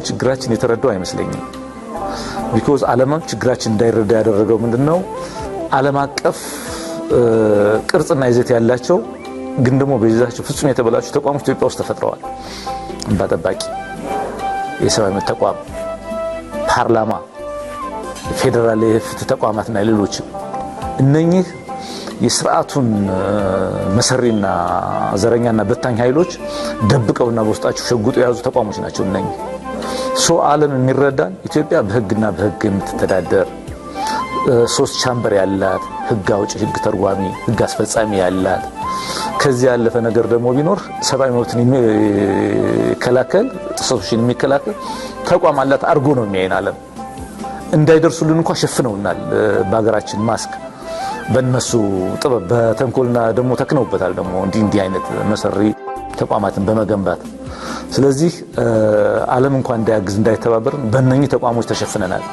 ችግራችን የተረዳው አይመስለኝም። ቢኮዝ ዓለም ችግራችን እንዳይረዳ ያደረገው ምንድነው? ዓለም አቀፍ ቅርጽና ይዘት ያላቸው ግን ደግሞ በይዘታቸው ፍጹም የተበላሹ ተቋሞች ኢትዮጵያ ውስጥ ተፈጥረዋል። እንባ ጠባቂ፣ የሰብአዊ መብት ተቋም፣ ፓርላማ፣ ፌደራል የፍትህ ተቋማትና ሌሎች እነኚህ የሥርዓቱን መሰሪና ዘረኛና በታኝ ኃይሎች ደብቀውና በውስጣቸው ሸጉጦ የያዙ ተቋሞች ናቸው። እነኚህ ዓለም የሚረዳን ኢትዮጵያ በህግና በህግ የምትተዳደር 3 ቻምበር ያላት ህግ አውጪ፣ ህግ ተርጓሚ፣ ህግ አስፈጻሚ ያላት ከዚህ ያለፈ ነገር ደግሞ ቢኖር ሰብአዊ መብትን የሚከላከል ጥሰቶችን የሚከላከል ተቋም አላት አርጎ ነው የሚያየን። ዓለም እንዳይደርሱልን እንኳን ሸፍነውናል በሀገራችን ማስክ በእነሱ ጥበብ በተንኮልና ደግሞ ተክነውበታል ደግሞ እንዲህ አይነት መሰሪ ተቋማትን በመገንባት። ስለዚህ ዓለም እንኳን እንዳያግዝ እንዳይተባበር በእነኚህ ተቋሞች ተሸፍነናል።